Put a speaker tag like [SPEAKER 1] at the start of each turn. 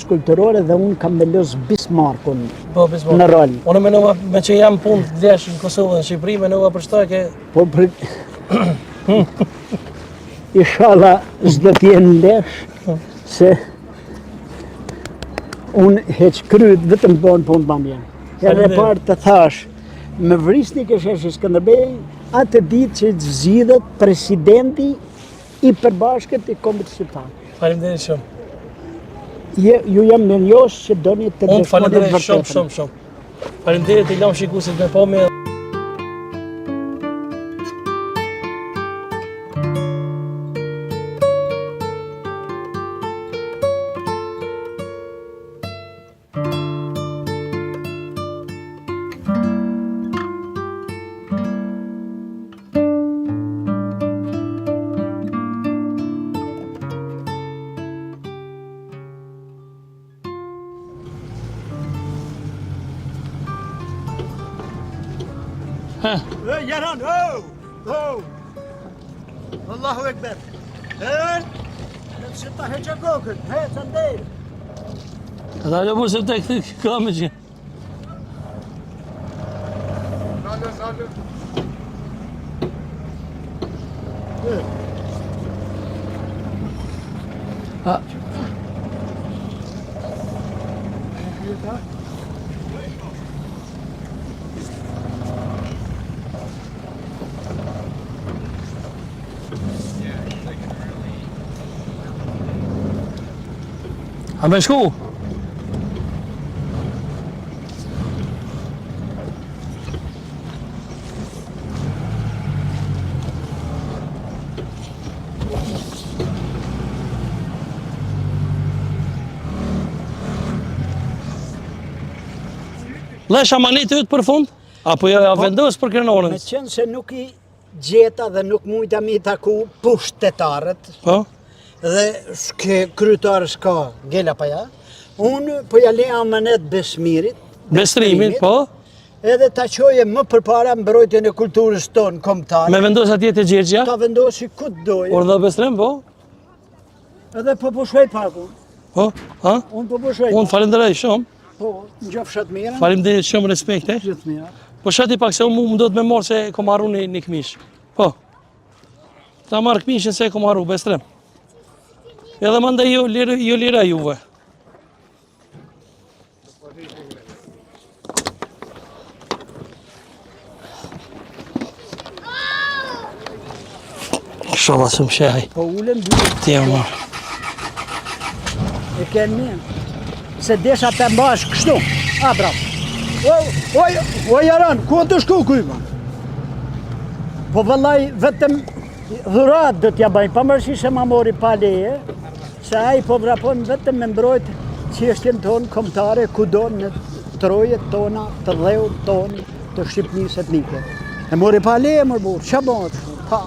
[SPEAKER 1] Kulturore dhe unë kam me lëz Bismarckun
[SPEAKER 2] Bismarck.
[SPEAKER 1] në rol.
[SPEAKER 2] Unë menova me që jam punë të lesh në Kosovë dhe në Shqipëri, menova për shtaj ke...
[SPEAKER 1] Po për... Inshallah s'do t'jenë lesh, se unë heq kryt vetëm bënë punë të bambjen. Edhe parë të thash, me vrisni Sheshi Skënderbej, atë ditë që të zgjidhet presidenti i përbashkët i Kombit Shqiptar.
[SPEAKER 2] Faleminderit shumë.
[SPEAKER 1] Ju jam në njosh që doni të
[SPEAKER 2] Unë faleminderit shumë. Faleminderit i lam shikuesit me pamje.
[SPEAKER 1] Yaran, Allahu Ekber. Nëse ta heqa kokën, heca ndër.
[SPEAKER 2] Ata jo mos e të këtë kamë që.
[SPEAKER 3] Sale.
[SPEAKER 2] A me shku? Lesh amanit ytë për fund? Apo ja vendos për krenorën?
[SPEAKER 1] Me qenë se nuk i gjeta dhe nuk mujta mi taku pushtetarët,
[SPEAKER 2] Po?
[SPEAKER 1] dhe kryetarë s'ka Gela Paja, unë po ja le amanet Besmirit,
[SPEAKER 2] Bestrimit, po?
[SPEAKER 1] edhe ta qoje më përpara mbrojtjen e kulturës tonë kombëtare.
[SPEAKER 2] Me vendos atje të Gjergja?
[SPEAKER 1] Ta vendosi ku të doje.
[SPEAKER 2] Urdhë Bestrim, po?
[SPEAKER 1] Edhe po shvej paku.
[SPEAKER 2] Po? Ha?
[SPEAKER 1] Unë po shvej.
[SPEAKER 2] Unë falenderoj shumë.
[SPEAKER 1] Po, në gjofë shatë mira.
[SPEAKER 2] Faleminderit shumë, respekte.
[SPEAKER 1] Gjithë mira.
[SPEAKER 2] Po shati pak se unë më do të me morë se kom arru një këmish. Po. Ta marrë këmishin se kom arru, Bestrim. Edhe manda ju lira juve. Shala së më shehaj.
[SPEAKER 1] Po ulen dy.
[SPEAKER 2] Ti e marrë.
[SPEAKER 1] E kenë një. Se desha të mbash kështu. A, bravo. O, Jaran, ku të shku kujma? Po vëllaj, vetëm dhurat do t'ja bajnë, pamërësi se ma mori pa leje, se ai po vrapon vetëm me mbrojt qeshtjen tonë kombëtare, kudo në trojet tona, të dheut tonë, të Shqipënisë etnike. E mori pa leje, mërë burë, që bëhet? Pa.